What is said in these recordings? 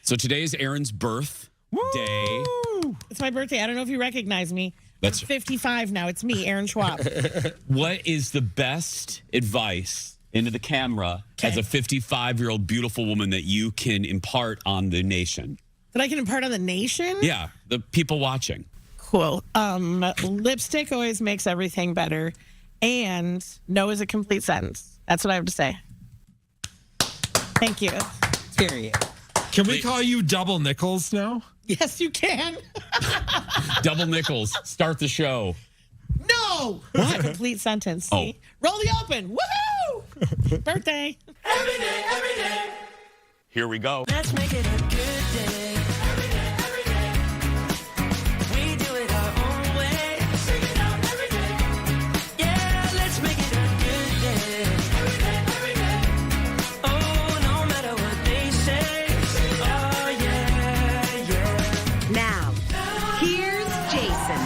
So today is Aaron's birthday. It's my birthday. I don't know if you recognize me. That's I'm 55 now. It's me, Aaron Schwab. What is the best advice into the camera as a 55-year-old beautiful woman that you can impart on the nation? That I can impart on the nation? Yeah, the people watching. Cool. Lipstick always makes everything better. And no is a complete sentence. That's what I have to say. Thank you. Period. Can we call you Double Nickels now? Yes, you can. Double Nickels, start the show. No! What? Complete sentence. See? Roll the open. Woohoo! Birthday. Every day, every day. Here we go. Let's make it a good day. Every day, every day. We do it our own way. Sing it out every day. Yeah, let's make it a good day. Every day, every day. Oh, no matter what they say. Oh, yeah, yeah. Now, here's Jason.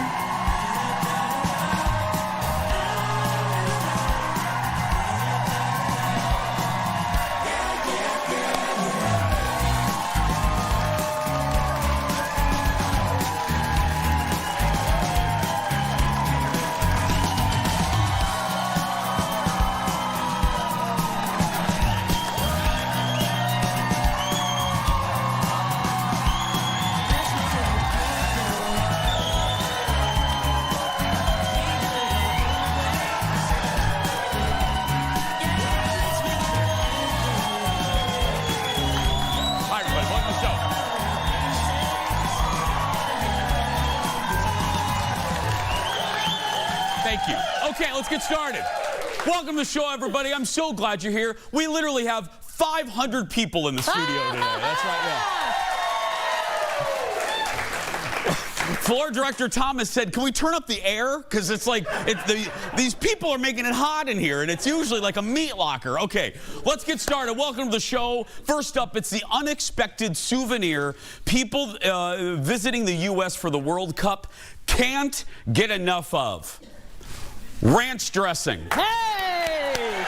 Hi, everybody. Welcome to the show. Thank you. Okay, let's get started. Welcome to the show, everybody. I'm so glad you're here. We literally have 500 people in the studio today. That's right, yeah. Floor director Thomas said, can we turn up the air? Because it's like, these people are making it hot in here, and it's usually like a meat locker. Okay, let's get started. Welcome to the show. First up, it's the unexpected souvenir people visiting the U.S. for the World Cup can't get enough of. Ranch dressing. Hey!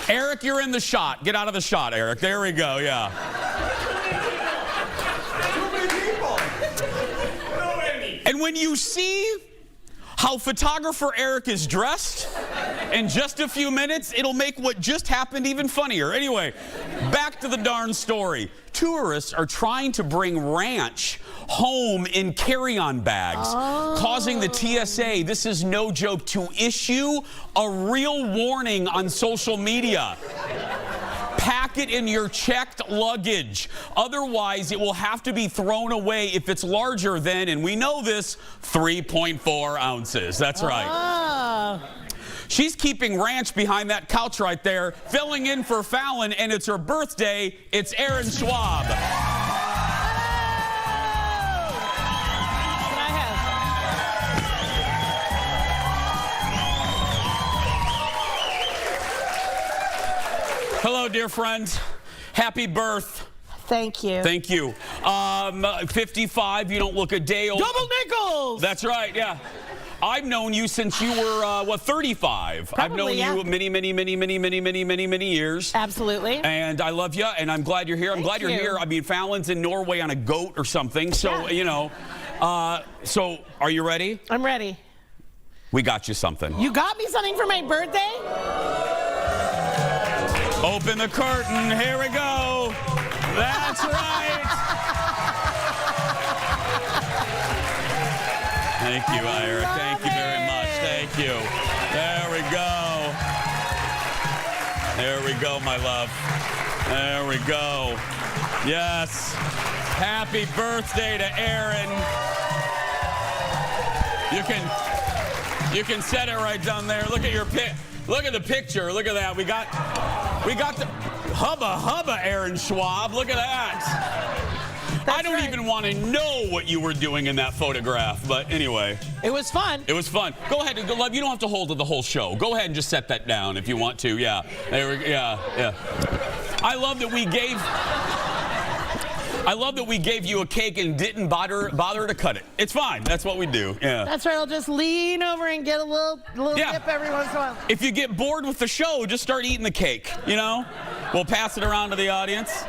Eric, you're in the shot. Get out of the shot, Eric. There we go, yeah. And when you see how photographer Eric is dressed, in just a few minutes, it'll make what just happened even funnier. Anyway, back to the darn story. Tourists are trying to bring ranch home in carry-on bags, causing the TSA, this is no joke, to issue a real warning on social media. Pack it in your checked luggage. Otherwise, it will have to be thrown away if it's larger than, and we know this, 3.4 ounces. That's right. She's keeping ranch behind that couch right there, filling in for Fallon, and it's her birthday. It's Aaron Schwab. Hello, dear friend. Happy birth. Thank you. Thank you. 55, you don't look a day old. Double Nickels! That's right, yeah. I've known you since you were, 35. Probably, I've known you many years. Absolutely. And I love you, and I'm glad you're here. I'm glad you're here. I mean, Fallon's in Norway on a goat or something, so, you know. So, are you ready? I'm ready. We got you something. You got me something for my birthday? Open the curtain. Here we go. That's right. Thank you, Ira. Thank you very much. Thank you. There we go. There we go, my love. There we go. Yes. Happy birthday to Aaron. You can set it right down there. Look at your Look at the picture. Look at that. We got the hubba Aaron Schwab. Look at that. I don't even want to know what you were doing in that photograph, but anyway. It was fun. It was fun. Go ahead, love. You don't have to hold it the whole show. Go ahead and just set that down if you want to. Yeah. There we go. Yeah. I love that we gave. I love that we gave you a cake and didn't bother to cut it. It's fine. That's what we do. Yeah. That's right. I'll just lean over and get a little Yeah. dip every once in a while. If you get bored with the show, just start eating the cake, you know? We'll pass it around to the audience.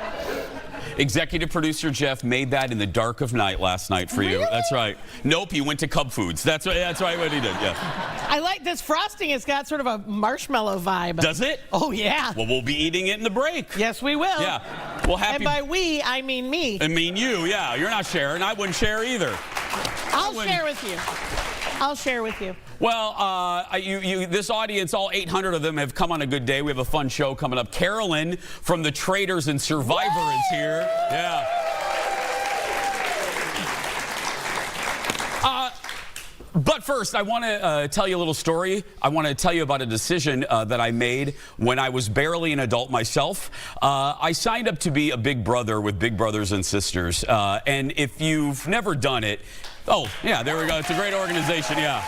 Executive producer Jeff made that in the dark of night last night for you. Really? That's right. Nope, he went to Cub Foods. That's right what he did, yeah. I like this frosting. It's got sort of a marshmallow vibe. Does it? Oh, yeah. Well, we'll be eating it in the break. Yes, we will. Yeah. Well, happy... And by we, I mean me. I mean you, yeah. You're not sharing. I wouldn't share either. I'll share with you. I'll share with you. Well, this audience, all 800 of them have come on a good day. We have a fun show coming up. Carolyn from The Traitors and Survivor is here. Yeah. But first, I want to tell you a little story. I want to tell you about a decision that I made when I was barely an adult myself. I signed up to be a big brother with Big Brothers and Sisters. And if you've never done it, oh, yeah, there we go. It's a great organization, yeah.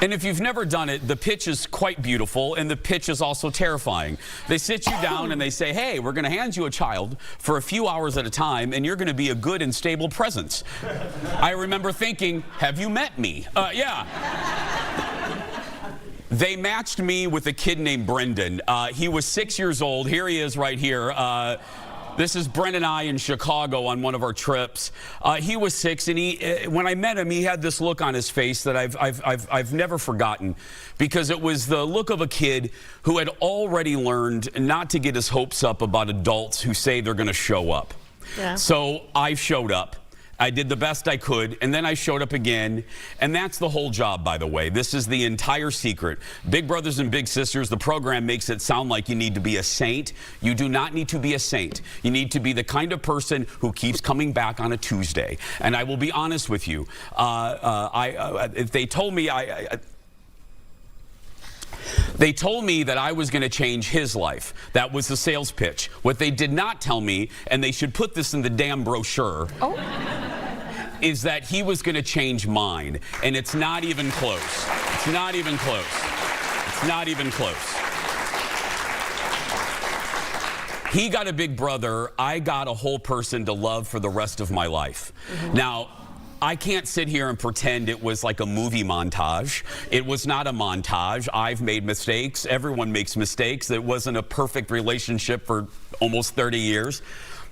And if you've never done it, the pitch is quite beautiful, and the pitch is also terrifying. They sit you down and they say, hey, we're going to hand you a child for a few hours at a time, and you're going to be a good and stable presence. I remember thinking, have you met me? Yeah. They matched me with a kid named Brendon. He was 6 years old. Here he is right here. This is Brendon and I in Chicago on one of our trips. He was 6, and when I met him, he had this look on his face that I've never forgotten, because it was the look of a kid who had already learned not to get his hopes up about adults who say they're going to show up. Yeah. So I showed up. I did the best I could, and then I showed up again, and that's the whole job, by the way. This is the entire secret. Big Brothers and Big Sisters, the program makes it sound like you need to be a saint. You do not need to be a saint. You need to be the kind of person who keeps coming back on a Tuesday. And I will be honest with you. If they told me They told me that I was going to change his life. That was the sales pitch. What they did not tell me, and they should put this in the damn brochure, is that he was going to change mine. And it's not even close. It's not even close. It's not even close. He got a big brother. I got a whole person to love for the rest of my life. Now, I can't sit here and pretend it was like a movie montage. It was not a montage. I've made mistakes. Everyone makes mistakes. It wasn't a perfect relationship for almost 30 years.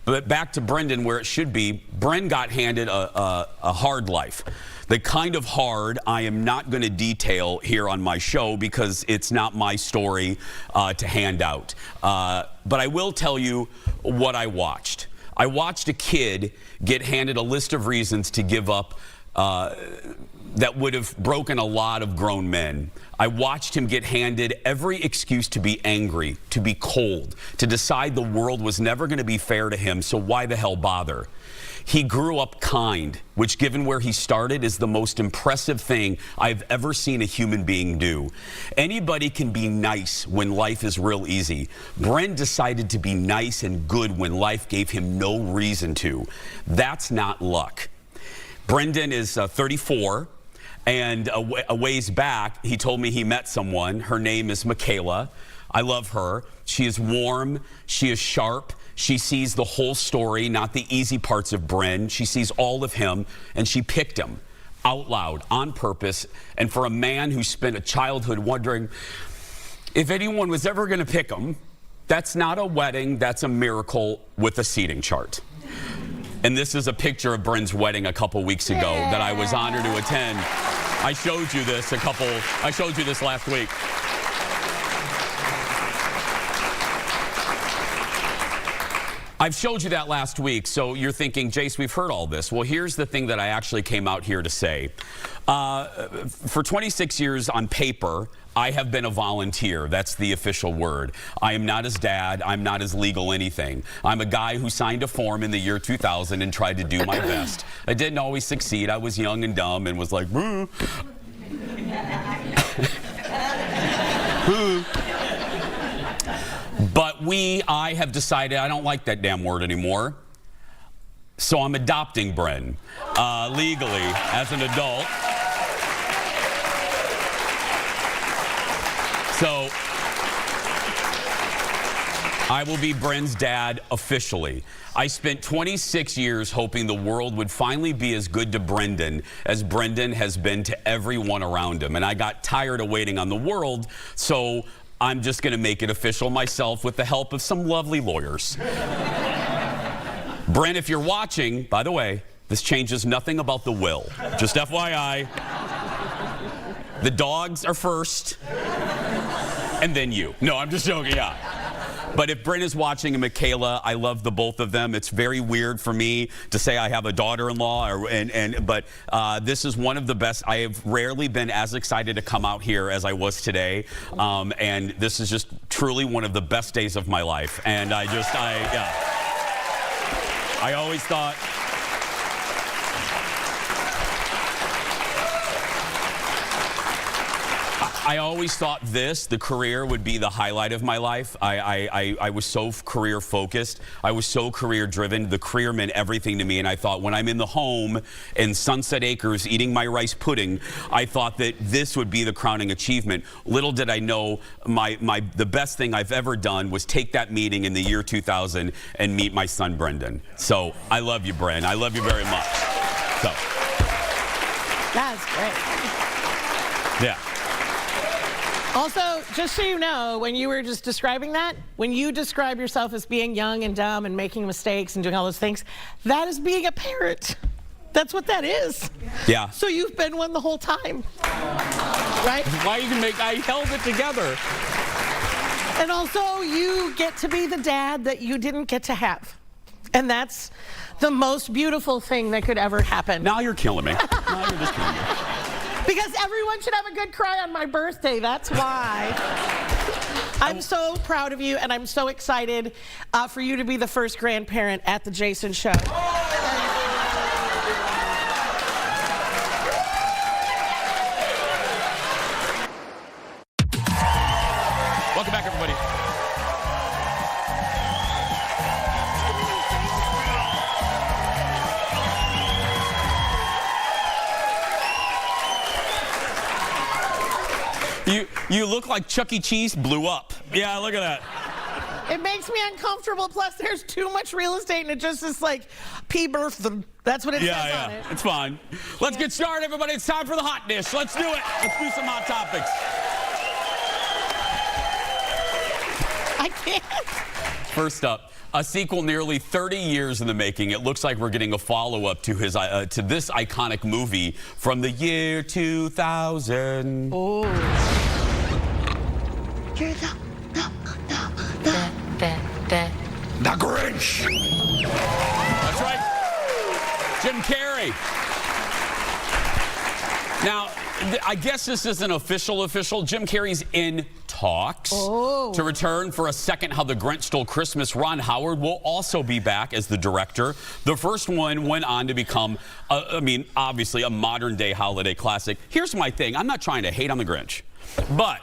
But back to Brendon, where it should be, Bren got handed a hard life. The kind of hard I am not going to detail here on my show because it's not my story to hand out. But I will tell you what I watched. I watched a kid get handed a list of reasons to give up that would have broken a lot of grown men. I watched him get handed every excuse to be angry, to be cold, to decide the world was never going to be fair to him, so why the hell bother? He grew up kind, which, given where he started, is the most impressive thing I've ever seen a human being do. Anybody can be nice when life is real easy. Bren decided to be nice and good when life gave him no reason to. That's not luck. Brendon is 34, and a ways back, he told me he met someone. Her name is Michaela. I love her. She is warm. She is sharp. She sees the whole story, not the easy parts of Bren. She sees all of him, and she picked him out loud, on purpose. And for a man who spent a childhood wondering if anyone was ever going to pick him, that's not a wedding, that's a miracle with a seating chart. And this is a picture of Bren's wedding a couple weeks ago that I was honored to attend. I showed you this last week. I've showed you that last week, so you're thinking, Jace, we've heard all this. Well, here's the thing that I actually came out here to say. For 26 years on paper, I have been a volunteer. That's the official word. I am not his dad. I'm not his legal anything. I'm a guy who signed a form in the year 2000 and tried to do my best. I didn't always succeed. I was young and dumb and was like, boo. Boo. But I have decided I don't like that damn word anymore. So I'm adopting Bren legally as an adult. So I will be Bren's dad officially. I spent 26 years hoping the world would finally be as good to Brendon as Brendon has been to everyone around him. And I got tired of waiting on the world, so I'm just going to make it official myself with the help of some lovely lawyers. Bren, if you're watching, by the way, this changes nothing about the will. Just FYI. The dogs are first, and then you. No, I'm just joking, yeah. But if Bryn is watching and Michaela, I love the both of them. It's very weird for me to say I have a daughter-in-law, but this is one of the best. I have rarely been as excited to come out here as I was today, and this is just truly one of the best days of my life. And I always thought. I always thought the career would be the highlight of my life. I was so career focused. I was so career driven. The career meant everything to me. And I thought when I'm in the home in Sunset Acres eating my rice pudding, I thought that this would be the crowning achievement. Little did I know the best thing I've ever done was take that meeting in the year 2000 and meet my son Brendon. So I love you, Bren. I love you very much. So. That's great. Yeah. Also, just so you know, when you were just describing that, when you describe yourself as being young and dumb and making mistakes and doing all those things, that is being a parent. That's what that is. Yeah. So you've been one the whole time, right? Why you can make? I held it together. And also, you get to be the dad that you didn't get to have, and that's the most beautiful thing that could ever happen. Now you're killing me. Now you're just killing me. Because everyone should have a good cry on my birthday. That's why. I'm so proud of you, and I'm so excited for you to be the first grandparent at the Jason Show. Welcome back, everybody. You look like Chuck E. Cheese blew up. Yeah, look at that. It makes me uncomfortable. Plus, there's too much real estate, and it just is like P-birth. That's what it says on it. It's fine. Let's get started, everybody. It's time for the hot dish. Let's do it. Let's do some hot topics. I can't. First up, a sequel nearly 30 years in the making. It looks like we're getting a follow-up to his to this iconic movie from the year 2000. Oh. The Grinch. That's right. Jim Carrey. Now, I guess this isn't official. Jim Carrey's in talks to return for a second How the Grinch Stole Christmas. Ron Howard will also be back as the director. The first one went on to become, obviously a modern-day holiday classic. Here's my thing. I'm not trying to hate on the Grinch, but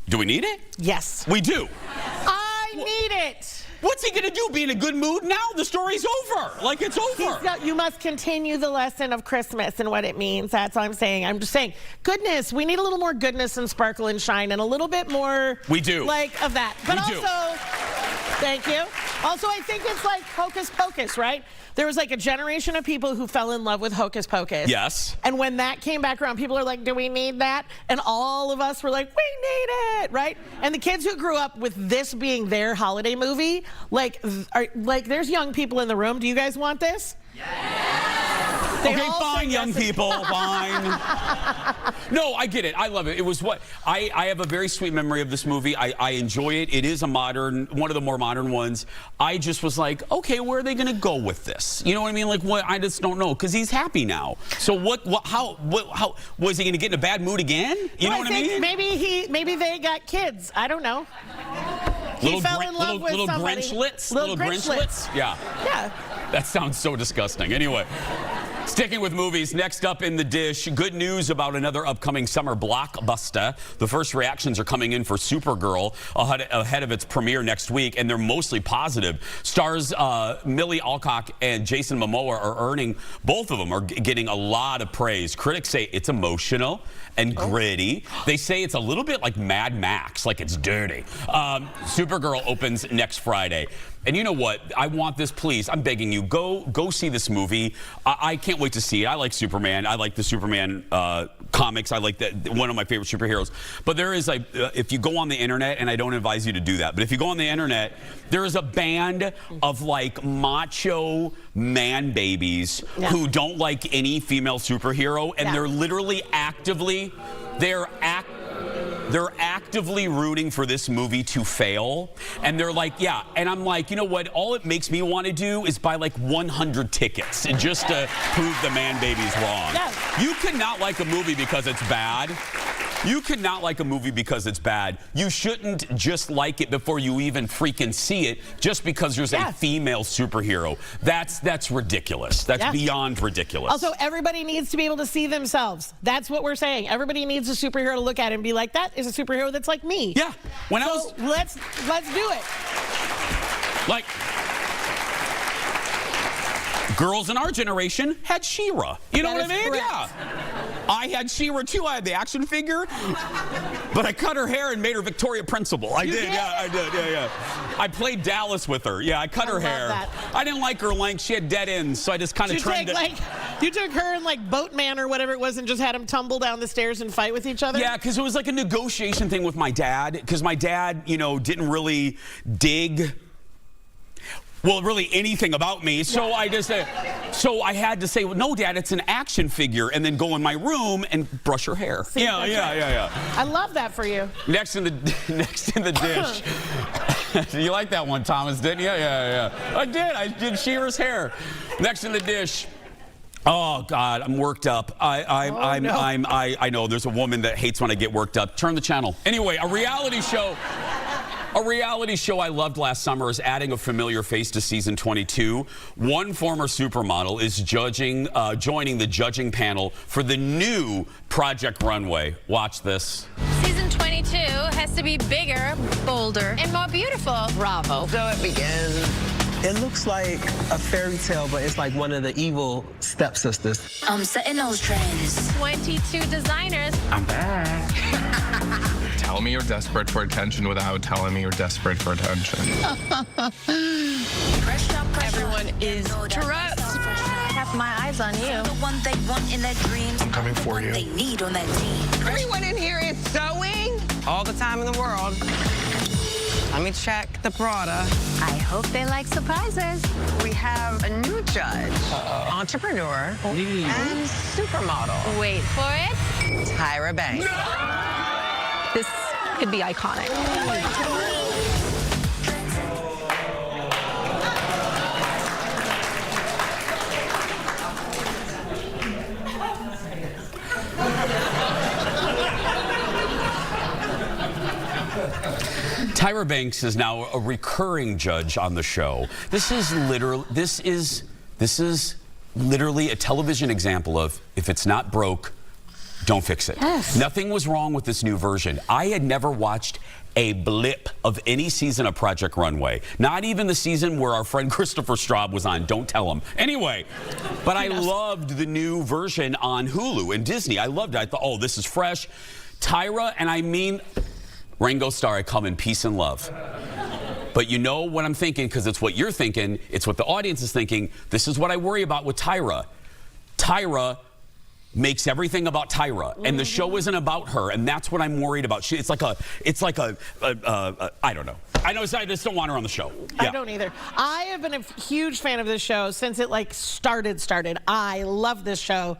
do we need it? Yes. We do. I need it. What's he gonna do? Be in a good mood now? The story's over. Like, it's over. You must continue the lesson of Christmas and what it means. That's all I'm saying. I'm just saying, goodness, we need a little more goodness and sparkle and shine and a little bit more. We do. Like, of that. But We also, do. thank you. Also, I think it's like Hocus Pocus, right? There was like a generation of people who fell in love with Hocus Pocus. Yes. And when that came back around, people are like, do we need that? And all of us were like, we need it, right? And the kids who grew up with this being their holiday movie, there's young people in the room. Do you guys want this? They Okay, all fine, say young yes. people, fine. No, I get it. I love it. It was what I have a very sweet memory of this movie. I enjoy it. It is one of the more modern ones. I just was like, okay, where are they going to go with this? You know what I mean? Like, what? I just don't know, because he's happy now. So how was he going to get in a bad mood again? You know what I mean? Maybe they got kids. I don't know. He fell in love with somebody. Grinchlets? Little Grinchlets? Yeah. Yeah. That sounds so disgusting. Anyway. Sticking with movies, next up in the dish, good news about another upcoming summer blockbuster. The first reactions are coming in for Supergirl ahead of its premiere next week, and they're mostly positive. Stars Millie Alcock and Jason Momoa are earning, both of them are getting a lot of praise. Critics say it's emotional and gritty. They say it's a little bit like Mad Max, like it's dirty. Supergirl opens next Friday. And you know what? I want this, please. I'm begging you. Go see this movie. I can't wait to see it. I like Superman. I like the Superman comics. I like that, one of my favorite superheroes. But there is if you go on the internet, and I don't advise you to do that, but if you go on the internet, there is a band of like macho man babies who don't like any female superhero, and they're literally actively, they're actively rooting for this movie to fail. And they're like, yeah. And I'm like, you know what? All it makes me want to do is buy like 100 tickets and just to prove the man babies wrong. Yes. You cannot like a movie because it's bad. You cannot like a movie because it's bad. You shouldn't just like it before you even freaking see it just because there's a female superhero. That's ridiculous. That's beyond ridiculous. Also, everybody needs to be able to see themselves. That's what we're saying. Everybody needs a superhero to look at and be like, that is a superhero that's like me. Yeah. Let's do it. Like, girls in our generation had She-Ra. You know what I mean? Correct. Yeah. I had She-Ra too. I had the action figure, but I cut her hair and made her Victoria Principal. I did. Yeah, I did. Yeah. I played Dallas with her. Yeah, I cut her hair. That. I didn't like her length. She had dead ends, so I just kind of trained it. You took her and like Boatman or whatever it was and just had them tumble down the stairs and fight with each other? Yeah, because it was like a negotiation thing with my dad, because my dad, you know, didn't really dig, well, really anything about me. So I just, so I had to say, well, no, Dad, it's an action figure, and then go in my room and brush her hair. See, yeah. I love that for you. Next in the dish. You like that one, Thomas, didn't you? Yeah. I did. I did She-Ra's hair. Next in the dish. Oh God, I'm worked up. I know there's a woman that hates when I get worked up. Turn the channel. Anyway, a reality show I loved last summer is adding a familiar face to season 22. One former supermodel is joining the judging panel for the new Project Runway. Watch this. Season 22 has to be bigger, bolder, and more beautiful. Bravo. So it begins. It looks like a fairy tale, but it's like one of the evil stepsisters. I'm setting those trends. 22 designers. I'm back. Tell me you're desperate for attention without telling me you're desperate for attention. Everyone is dressed. I have my eyes on you. The one they want in their dreams. I'm coming for you. They need on that team. Everyone in here is sewing all the time in the world. Let me check the Prada. I hope they like surprises. We have a new judge, entrepreneur, and supermodel. Wait for it. Tyra Banks. This could be iconic. Tyra Banks is now a recurring judge on the show. This is literally a television example of if it's not broke, don't fix it. Yes. Nothing was wrong with this new version. I had never watched a blip of any season of Project Runway. Not even the season where our friend Christopher Straub was on. Don't tell him. Anyway, but I loved the new version on Hulu and Disney. I loved it. I thought, oh, this is fresh. Tyra, and I mean, Ringo Starr, I come in peace and love. But you know what I'm thinking, because it's what you're thinking, it's what the audience is thinking. This is what I worry about with Tyra. Tyra makes everything about Tyra, and the show isn't about her, and that's what I'm worried about. It's like a I don't know. I just don't want her on the show. Yeah. I don't either. I have been a huge fan of this show since it like started. I love this show.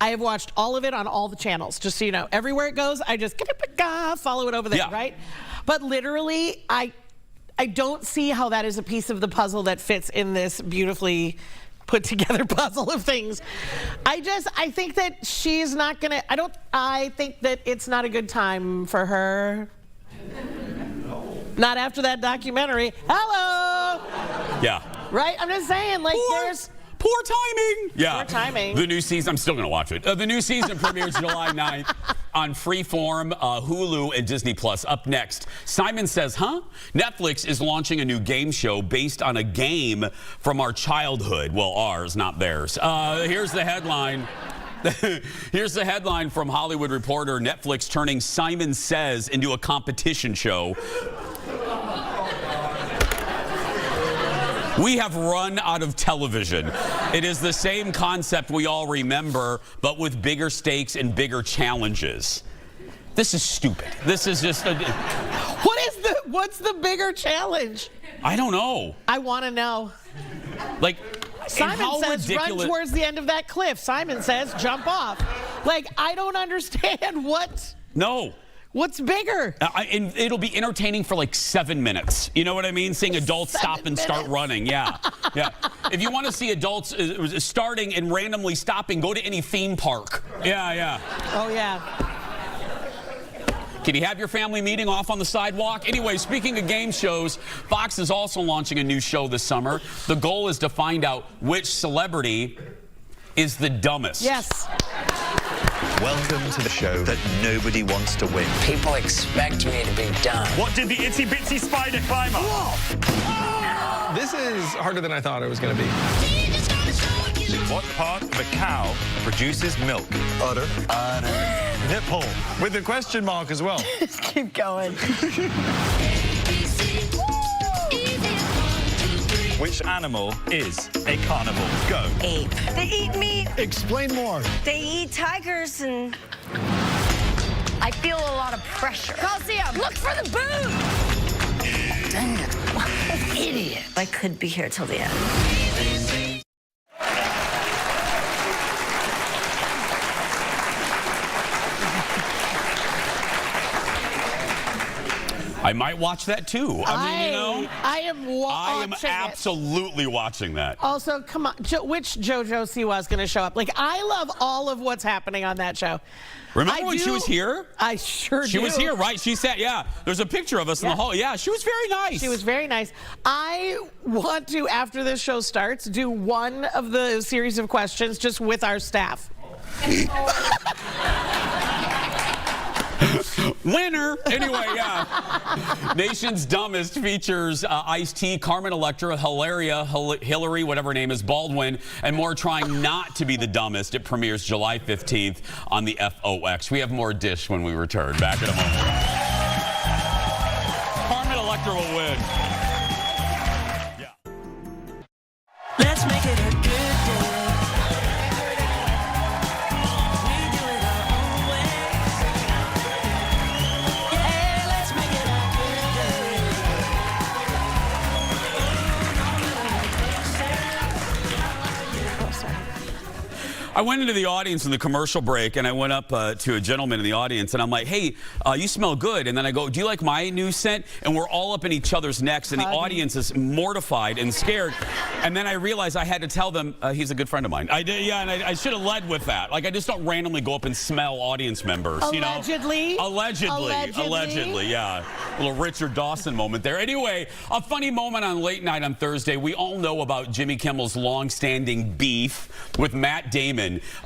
I have watched all of it on all the channels, just so you know. Everywhere it goes, I just follow it over there, right? But literally, I don't see how that is a piece of the puzzle that fits in this beautifully put together puzzle of things. I think that she's not gonna, I think that it's not a good time for her. Not after that documentary. Hello! Yeah. Right? I'm just saying, like, Poor timing. Yeah. Poor timing. The new season, I'm still going to watch it. The new season premieres July 9th on Freeform, Hulu, and Disney+. Up next, Simon Says, Huh? Netflix is launching a new game show based on a game from our childhood. Well, ours, not theirs. Here's the headline. Here's the headline from Hollywood Reporter. Netflix turning Simon Says into a competition show. We have run out of television. It is the same concept we all remember, but with bigger stakes and bigger challenges. This is stupid. This is just a... What's the bigger challenge? I don't know. I want to know. Like, Simon says, ridiculous... run towards the end of that cliff. Simon says, jump off. Like, I don't understand what... No. What's bigger? And it'll be entertaining for like 7 minutes. You know what I mean? Seeing adults stop and start running. Yeah. Yeah. If you want to see adults starting and randomly stopping, go to any theme park. Yeah, yeah. Oh, yeah. Can you have your family meeting off on the sidewalk? Anyway, speaking of game shows, Fox is also launching a new show this summer. The goal is to find out which celebrity is the dumbest. Yes. Welcome to the show that nobody wants to win. People expect me to be dumb. What did the itsy bitsy spider climb up? Oh! This is harder than I thought it was going to be. What part of a cow produces milk? Udder. Nipple. With a question mark as well. Just keep going. Which animal is a carnivore? Go. Ape. They eat meat. Explain more. They eat tigers and... I feel a lot of pressure. Coliseum, look for the boob! Dang it. What an idiot. I could be here till the end. I might watch that too. I mean, you know. I am watching I am absolutely watching that. Also, come on, which JoJo Siwa's going to show up? Like, I love all of what's happening on that show. Remember when she was here? I sure do. She was here, right? She sat, yeah. There's a picture of us in the hall. Yeah, she was very nice. She was very nice. I want to, after this show starts, do one of the series of questions just with our staff. Winner. Anyway, yeah. Nation's Dumbest features Ice-T, Carmen Electra, Hilaria, Hillary, whatever her name is, Baldwin, and more trying not to be the dumbest. It premieres July 15th on the FOX. We have more Dish when we return. Back in a moment. Carmen Electra will win. Yeah. Let's make it a good day. I went into the audience in the commercial break, and I went up to a gentleman in the audience, and I'm like, hey, you smell good. And then I go, do you like my new scent? And we're all up in each other's necks, and the audience is mortified and scared. And then I realized I had to tell them he's a good friend of mine. I did, yeah, and I should have led with that. Like, I just don't randomly go up and smell audience members, Allegedly. You know? Allegedly, yeah. A little Richard Dawson moment there. Anyway, a funny moment on Late Night on Thursday. We all know about Jimmy Kimmel's long-standing beef with Matt Damon,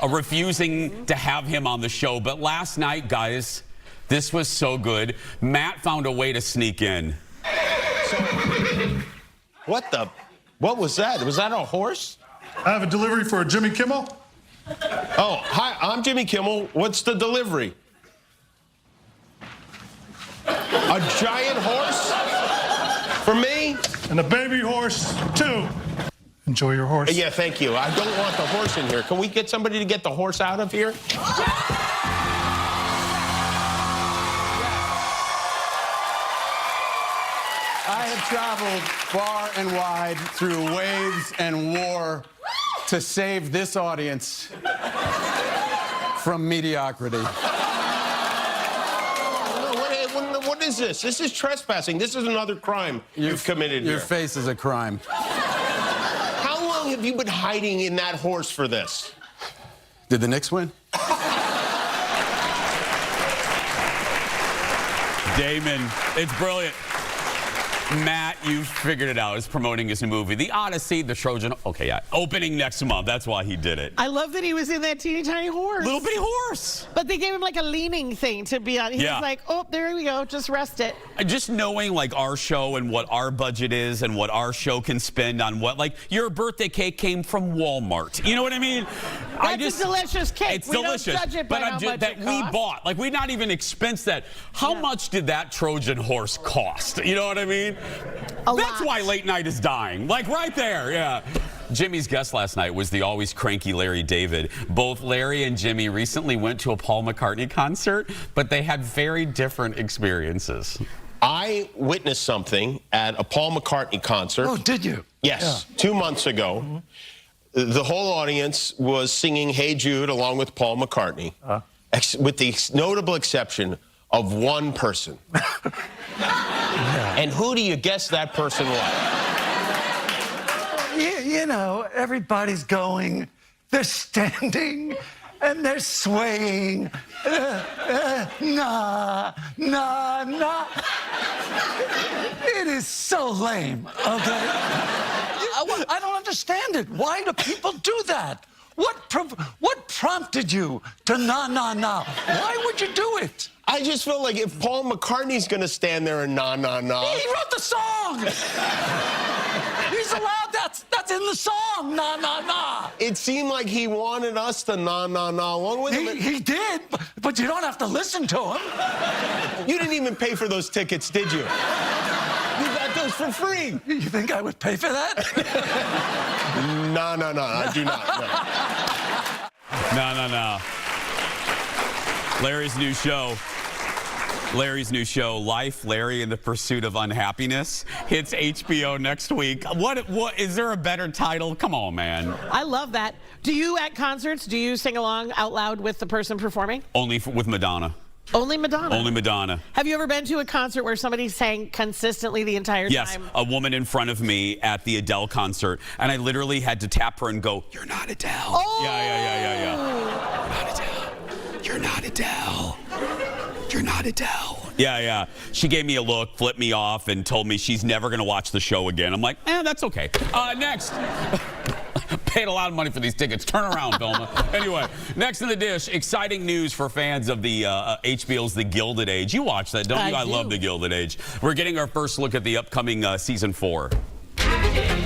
refusing to have him on the show. But last night, guys, this was so good. Matt found a way to sneak in. What was that? Was that a horse? I have a delivery for Jimmy Kimmel. Oh, hi, I'm Jimmy Kimmel. What's the delivery? A giant horse? For me? And a baby horse, too. Enjoy your horse. Yeah, thank you. I don't want the horse in here. Can we get somebody to get the horse out of here? I have traveled far and wide through waves and war to save this audience from mediocrity. What is this? This is trespassing. This is another crime you've committed here. Your face is a crime. How long have you been hiding in that horse for this? Did the Knicks win? Damon, it's brilliant. Matt, you've figured it out. He's promoting his new movie, The Odyssey, The Trojan. Okay, yeah. Opening next month. That's why he did it. I love that he was in that teeny tiny horse. Little bitty horse. But they gave him like a leaning thing to be on. He was like, oh, there we go. Just rest it. Just knowing like our show and what our budget is and what our show can spend on what, like your birthday cake came from Walmart. You know what I mean? That's a delicious cake. It's we delicious. Don't judge it by but how much that it we costs. bought. Like we not even expense that. How much did that Trojan horse cost? You know what I mean? That's why late night is dying. Like right there, yeah. Jimmy's guest last night was the always cranky Larry David. Both Larry and Jimmy recently went to a Paul McCartney concert, but they had very different experiences. I witnessed something at a Paul McCartney concert. Oh, did you? Yes, 2 months ago. The whole audience was singing Hey Jude along with Paul McCartney, with the notable exception of one person. And who do you guess that person was? You know, everybody's going, they're standing, and they're swaying. Nah. It is so lame, okay? I don't understand it. Why do people do that? What prompted you to nah? Why would you do it? I just feel like if Paul McCartney's gonna stand there and nah. He wrote the song! He's allowed, that's in the song, nah. It seemed like he wanted us to nah along with him. He did, but you don't have to listen to him. You didn't even pay for those tickets, did you? You got those for free. You think I would pay for that? No, I do not. No. Larry's new show, Life, Larry in the Pursuit of Unhappiness, hits HBO next week. What is there a better title? Come on, man. I love that. Do you, at concerts, do you sing along out loud with the person performing? Only with Madonna. Only Madonna? Only Madonna. Have you ever been to a concert where somebody sang consistently the entire time? Yes, a woman in front of me at the Adele concert, and I literally had to tap her and go, "You're not Adele." Oh! Yeah. You're not Adele. You're not Adele. Yeah. She gave me a look, flipped me off, and told me she's never going to watch the show again. I'm like, that's okay. Next. Paid a lot of money for these tickets. Turn around, Velma. Anyway, next in the dish, exciting news for fans of the HBO's The Gilded Age. You watch that, don't you? I love The Gilded Age. We're getting our first look at the upcoming season 4.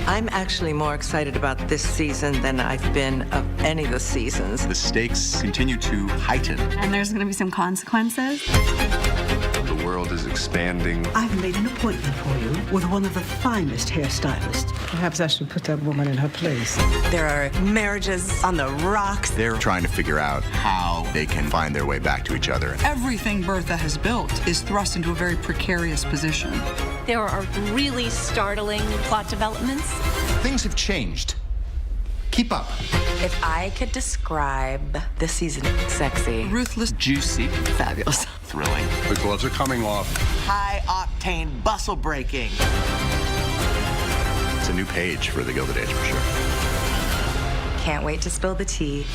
I'm actually more excited about this season than I've been of any of the seasons. The stakes continue to heighten. And there's going to be some consequences. The world is expanding. I've made an appointment for you with one of the finest hairstylists. Perhaps I should put that woman in her place. There are marriages on the rocks. They're trying to figure out how they can find their way back to each other. Everything Bertha has built is thrust into a very precarious position. There are really startling plot developments. Things have changed. Keep up. If I could describe this season, sexy, ruthless, juicy, fabulous, thrilling. The gloves are coming off. High-octane bustle breaking. It's a new page for The Gilded Age for sure. can't wait to spill the tea.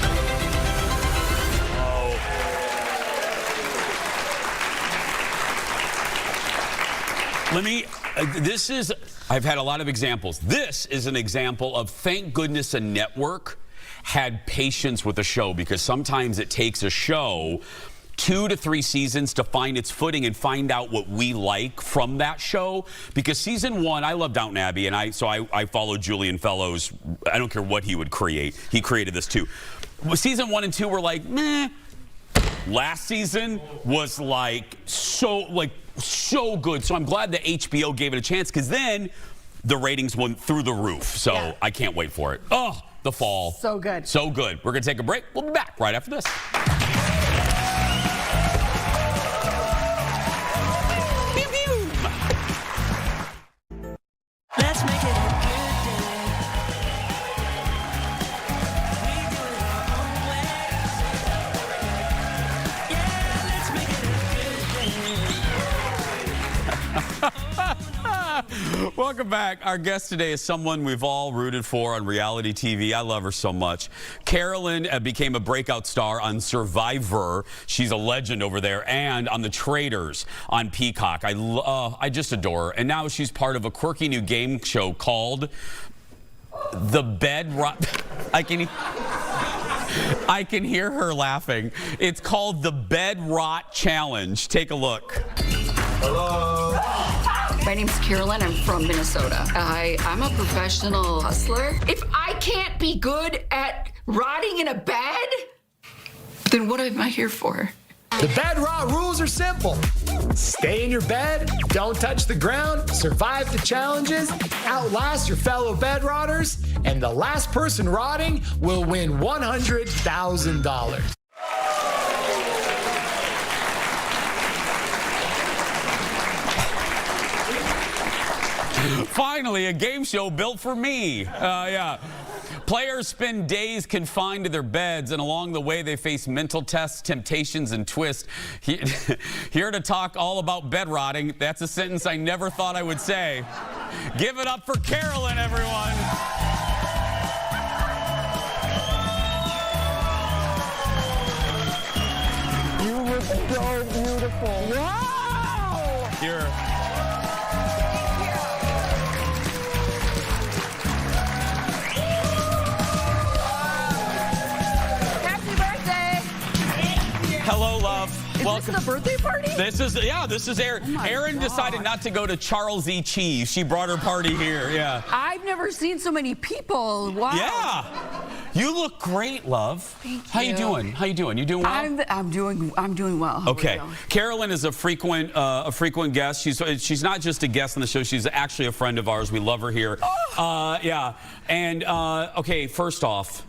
I've had a lot of examples. This is an example of, thank goodness, a network had patience with the show, because sometimes it takes a show 2 to 3 seasons to find its footing and find out what we like from that show. Because season 1, I love Downton Abbey, and I followed Julian Fellowes. I don't care what he would create. He created this too. Season 1 and 2 were like, meh. Last season was so good. So I'm glad that HBO gave it a chance, because then the ratings went through the roof. So yeah. I can't wait for it. Oh, the fall. So good. So good. We're going to take a break. We'll be back right after this. Pew, pew. Let's make it a good day. We do it our own way. Yeah, let's make it a good day. Welcome back. Our guest today is someone we've all rooted for on reality TV. I love her so much. Carolyn became a breakout star on Survivor. She's a legend over there, and on The Traitors on Peacock. I just adore her. And now she's part of a quirky new game show called The Bed Rot. I can hear her laughing. It's called the Bed Rot Challenge. Take a look. Hello. My name's Carolyn. I'm from Minnesota. I'm a professional hustler. If I can't be good at rotting in a bed, then what am I here for? The bed rot rules are simple. Stay in your bed, don't touch the ground, survive the challenges, outlast your fellow bed rotters, and the last person rotting will win $100,000. Finally, a game show built for me. Yeah. Players spend days confined to their beds, and along the way, they face mental tests, temptations, and twists. Here to talk all about bed rotting. That's a sentence I never thought I would say. Give it up for Carolyn, everyone. You look so beautiful. Wow! Here. Hello, love. Welcome. This the birthday party? This is Erin. Erin decided not to go to Charles E. Cheese. She brought her party here. Yeah. I've never seen so many people. Wow. Yeah. You look great, love. Thank you. How you doing? How you doing? You doing well? I'm doing well. How okay. are you? Carolyn is a frequent guest. She's not just a guest on the show. She's actually a friend of ours. We love her here. Oh. Yeah. And okay, first off,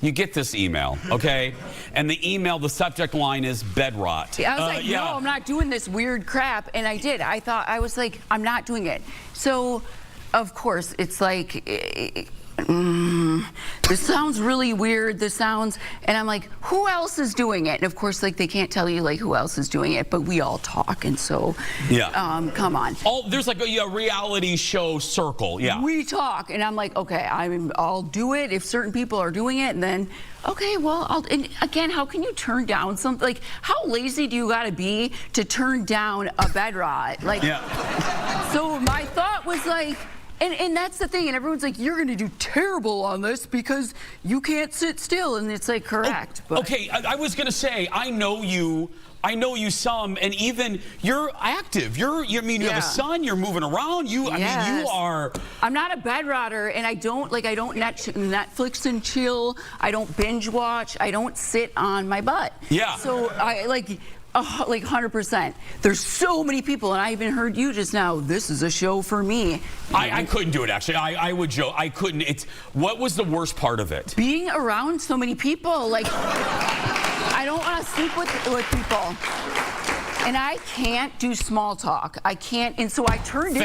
you get this email, okay? And the email, the subject line is bed rot. I was like, no, I'm not doing this weird crap. And I did. I was like, I'm not doing it. So, of course, it's like, this sounds really weird. And I'm like, who else is doing it? And of course, like, they can't tell you like who else is doing it, but we all talk. And so, come on. There's like a reality show circle. Yeah. We talk, and I'm like, okay, I'll do it if certain people are doing it, and then, okay, well, and again, how can you turn down something? Like, how lazy do you got to be to turn down a bed rot? Like, so my thought was like, and that's the thing, and everyone's like, you're going to do terrible on this because you can't sit still, and it's like, correct. But. Okay, I was going to say, I know you some, and even you're active. You have a son, you're moving around. You are. I'm not a bed rotter, and I don't Netflix and chill. I don't binge watch. I don't sit on my butt. Yeah. So I like 100%. There's so many people, and I even heard you just now. This is a show for me. I couldn't do it, actually. I would joke. I couldn't. What was the worst part of it? Being around so many people. Like, I don't want to sleep with people. And I can't do small talk. I can't. And so I turned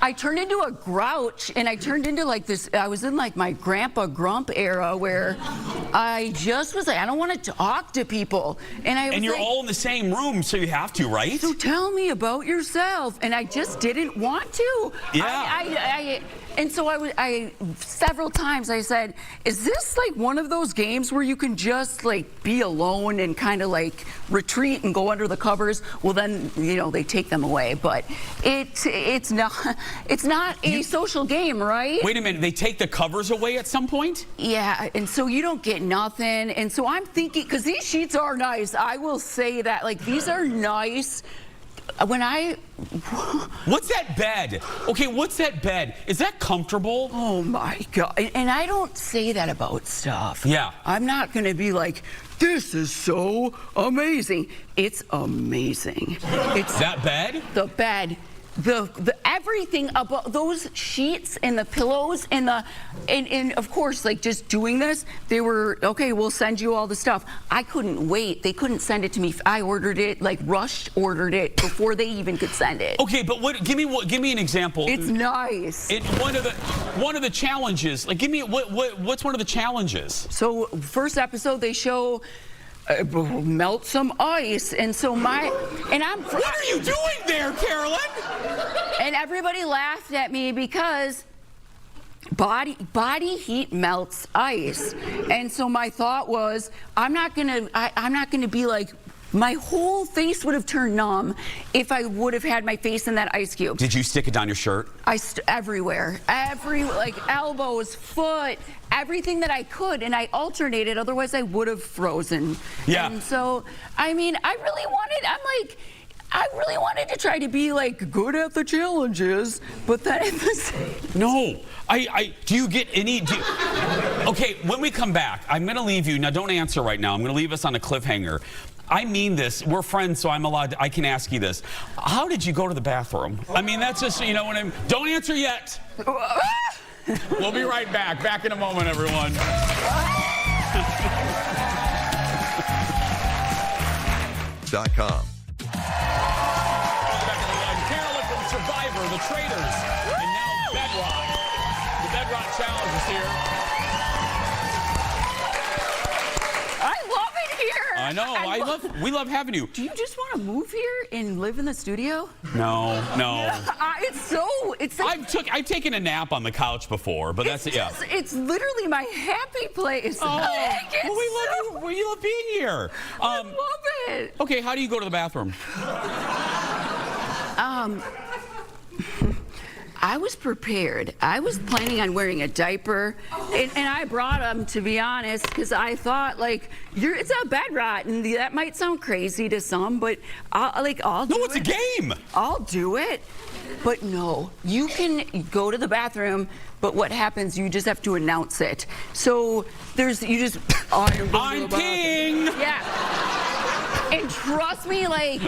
I turned into a grouch, and I turned into like this. I was in like my Grandpa Grump era where I just was like, I don't want to talk to people. And you're all in the same room, so you have to, right? So tell me about yourself. And I just didn't want to. Yeah. And so I several times I said, is this like one of those games where you can just like be alone and kind of like retreat and go under the covers? Well, then, they take them away. But it's not a social game, right? Wait a minute, they take the covers away at some point? Yeah, and so you don't get nothing. And so I'm thinking, because these sheets are nice, I will say that, like, these are nice. What's that bed? Okay, what's that bed? Is that comfortable? Oh my God. And I don't say that about stuff. Yeah. I'm not going to be like, this is so amazing. It's amazing. It's that bed? The bed. The everything about those sheets and the pillows and of course, like, just doing this, they were okay, we'll send you all the stuff. I couldn't wait. They couldn't send it to me. I ordered it, like ordered it before they even could send it. Okay, but give me an example. It's nice. One of the challenges. Like, give me what's one of the challenges? So first episode they show melt some ice, and so what are you doing there, Carolyn? And everybody laughed at me because body heat melts ice. And so my thought was, I'm not gonna be like, my whole face would have turned numb if I would have had my face in that ice cube. Did you stick it down your shirt? Everywhere, like elbows, foot, everything that I could, and I alternated, otherwise I would have frozen. Yeah. And so, I mean, I really wanted to try to be like good at the challenges, but then at the same. No, do you get any? Okay, when we come back, I'm going to leave you. Now, don't answer right now. I'm going to leave us on a cliffhanger. I mean this. We're friends, so I'm allowed. I can ask you this. How did you go to the bathroom? I mean, that's just, you know what I'm. Don't answer yet. We'll be right back. Back in a moment, everyone. .com. Carolyn from Survivor, The Traitors, and now Bedrock. The Bedrock Challenge is here. I love it here. I know. We love having you. Do you just want to move here and live in the studio? No. It's like, I've taken a nap on the couch before, but that's it. Yeah. It's literally my happy place. Oh, we love being here. I love it. Okay, how do you go to the bathroom? I was prepared. I was planning on wearing a diaper, and I brought them, to be honest, because I thought, like, it's a bed rot, and that might sound crazy to some, but I'll do it. No, it's a game. I'll do it. But no, you can go to the bathroom, but what happens, you just have to announce it. So I'm peeing. Yeah. And trust me, like,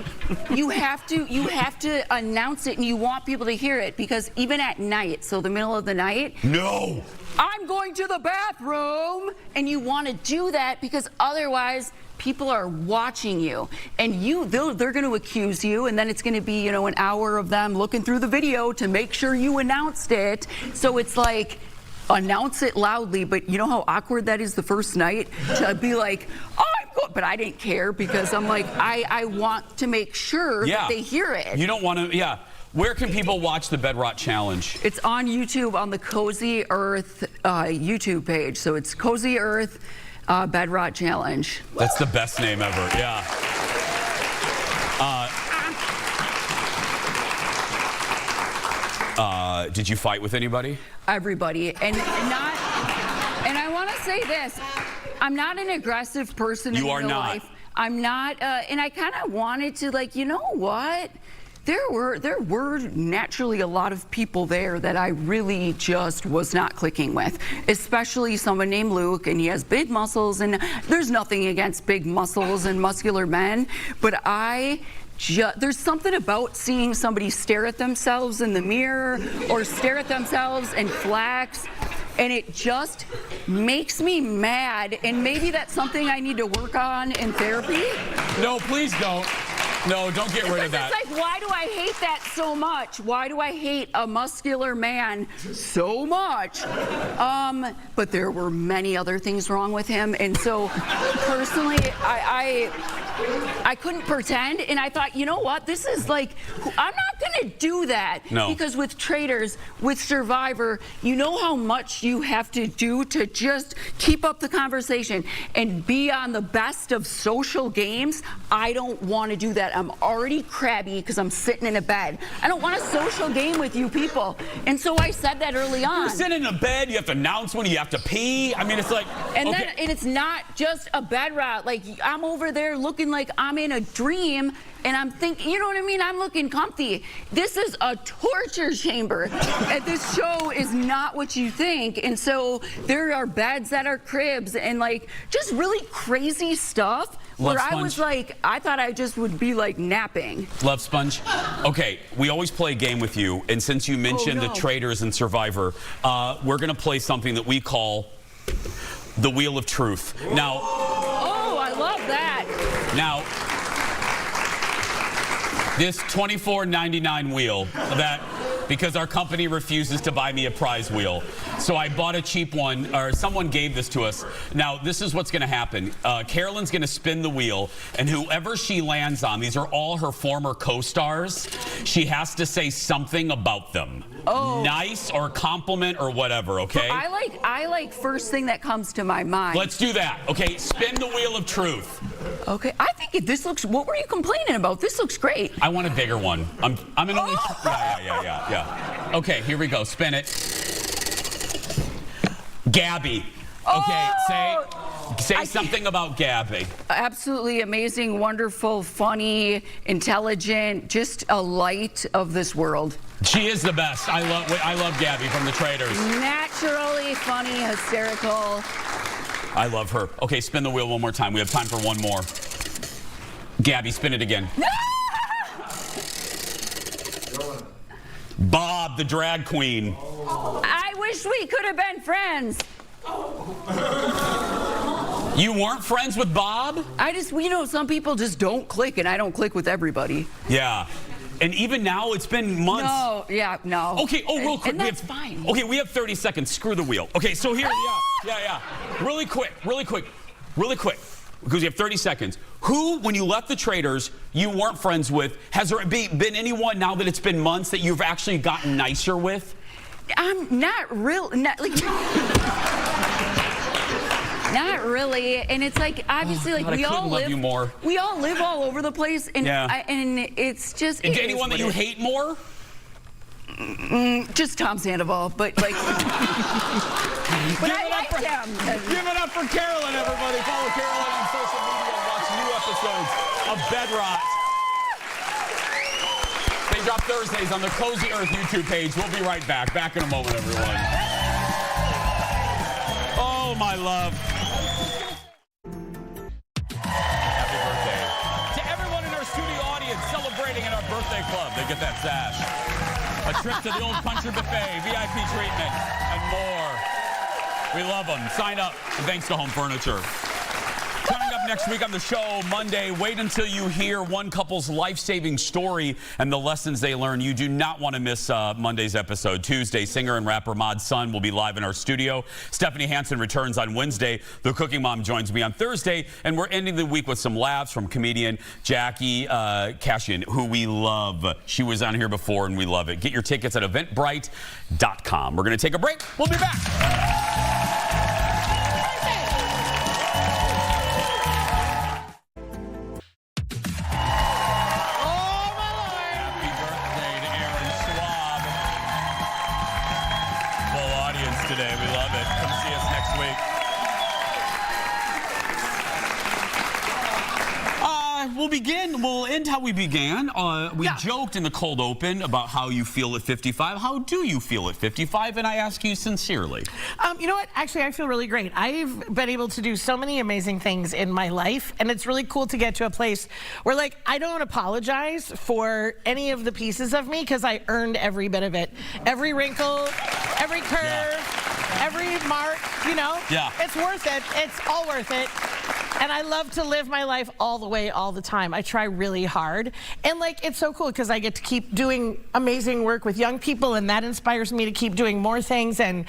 you have to announce it, and you want people to hear it, because even at night, so the middle of the night. No. I'm going to the bathroom, and you want to do that because otherwise people are watching you, and they're going to accuse you, and then it's going to be, an hour of them looking through the video to make sure you announced it. So it's like, announce it loudly, but you know how awkward that is the first night to be like, oh, I'm good, but I didn't care because I'm like, I want to make sure that they hear it. You don't want to, yeah. Where can people watch the Bedrock Challenge? It's on YouTube on the Cozy Earth YouTube page. So it's Cozy Earth Bedrock Challenge. That's the best name ever, yeah. Did you fight with anybody? Everybody, and I want to say this, I'm not an aggressive person in real life. I'm not, and I kind of wanted to, like, you know what? There were naturally a lot of people there that I really just was not clicking with, especially someone named Luke, and he has big muscles, and there's nothing against big muscles and muscular men, but there's something about seeing somebody stare at themselves in the mirror or stare at themselves in flax, and it just makes me mad, and maybe that's something I need to work on in therapy. No, please don't. No, don't get rid of that. It's like, why do I hate that so much? Why do I hate a muscular man so much? But there were many other things wrong with him, and so personally, I couldn't pretend, and I thought, you know what? This is like, I'm not gonna do that. No. Because with Traitors, with Survivor, you know how much you have to do to just keep up the conversation and be on the best of social games. I don't want to do that. I'm already crabby because I'm sitting in a bed. I don't want a social game with you people. And so I said that early on. You're sitting in a bed, you have to announce when you have to pee. I mean, it's like, and okay. and it's not just a bed rot. Like, I'm over there looking like I'm in a dream, and I'm thinking, you know what I mean? I'm looking comfy. This is a torture chamber. And this show is not what you think. And so there are beds that are cribs and like just really crazy stuff. Where I was like, I thought I just would be like napping. Love Sponge? Okay, we always play a game with you, and since you mentioned the Traitors and Survivor, we're gonna play something that we call the Wheel of Truth. Now, oh, I love that. Now, this $24.99 wheel that because our company refuses to buy me a prize wheel. So I bought a cheap one, or someone gave this to us. Now, this is what's going to happen. Carolyn's going to spin the wheel, and whoever she lands on, these are all her former co-stars, she has to say something about them. Oh. Nice or compliment or whatever, okay? I like first thing that comes to my mind. Let's do that. Okay, spin the wheel of truth. Okay, I think this looks, what were you complaining about? This looks great. I want a bigger one. I'm an only, yeah. Okay, here we go, spin it. Gabby. Okay, say something about Gabby. Absolutely amazing, wonderful, funny, intelligent, just a light of this world. She is the best. I love Gabby from the Traitors. Naturally funny, hysterical. I love her. Okay, spin the wheel one more time. We have time for one more. Gabby, spin it again. Bob, the drag queen. I wish we could have been friends. You weren't friends with Bob? Some people just don't click, and I don't click with everybody. Yeah. And even now, it's been months. No. Okay, real quick. And that's fine. Okay, we have 30 seconds. Screw the wheel. Okay, so here, yeah. Really quick. Because you have 30 seconds. Who, when you left the Traitors, you weren't friends with? Has there been anyone, now that it's been months, that you've actually gotten nicer with? Not really, and it's like obviously we all live all over the place, and and it's just. And anyone that you hate more? Just Tom Sandoval, but like. But I like him. Give it up for Carolyn, everybody. Follow Carolyn on social media and watch new episodes of Bedrot. They drop Thursdays on the Cozy Earth YouTube page. We'll be right back. Back in a moment, everyone. Oh, my love. Happy birthday to everyone in our studio audience celebrating in our birthday club. They get that sash. A trip to the Old Country Buffet, VIP treatment, and more. We love them. Sign up. And thanks to Home Furniture. Coming up next week on the show, Monday, wait until you hear one couple's life-saving story and the lessons they learn. You do not want to miss Monday's episode. Tuesday, singer and rapper Mod's son will be live in our studio. Stephanie Hansen returns on Wednesday. The Cooking Mom joins me on Thursday. And we're ending the week with some laughs from comedian Jackie Cashian, who we love. She was on here before, and we love it. Get your tickets at eventbrite.com. We're going to take a break. We'll be back. Today. We love it. Come see us next week. We'll end how we began. We joked in the cold open about how you feel at 55. How do you feel at 55? And I ask you sincerely. You know what? Actually, I feel really great. I've been able to do so many amazing things in my life, and it's really cool to get to a place where, like, I don't apologize for any of the pieces of me because I earned every bit of it. Every wrinkle, every curve, every mark, you know? Yeah. It's worth it. It's all worth it. And I love to live my life all the way, all the time. I try really hard. And like, it's so cool because I get to keep doing amazing work with young people, and that inspires me to keep doing more things. And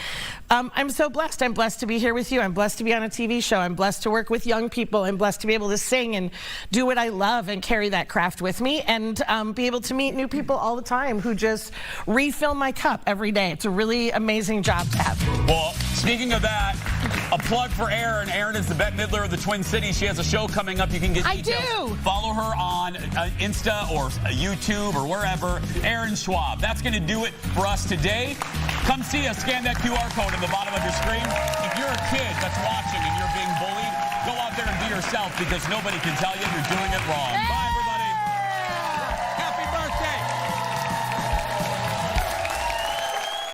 I'm so blessed. I'm blessed to be here with you. I'm blessed to be on a TV show. I'm blessed to work with young people. I'm blessed to be able to sing and do what I love and carry that craft with me, and be able to meet new people all the time who just refill my cup every day. It's a really amazing job to have. Well, speaking of that, a plug for Erin. Erin is the Bette Midler of the Twin Cities. She has a show coming up. You can get details. I do. Follow her on Insta or YouTube or wherever. Erin Schwab. That's going to do it for us today. Come see us. Scan that QR code at the bottom of your screen. If you're a kid that's watching and you're being bullied, go out there and be yourself, because nobody can tell you you're doing it wrong. Bye.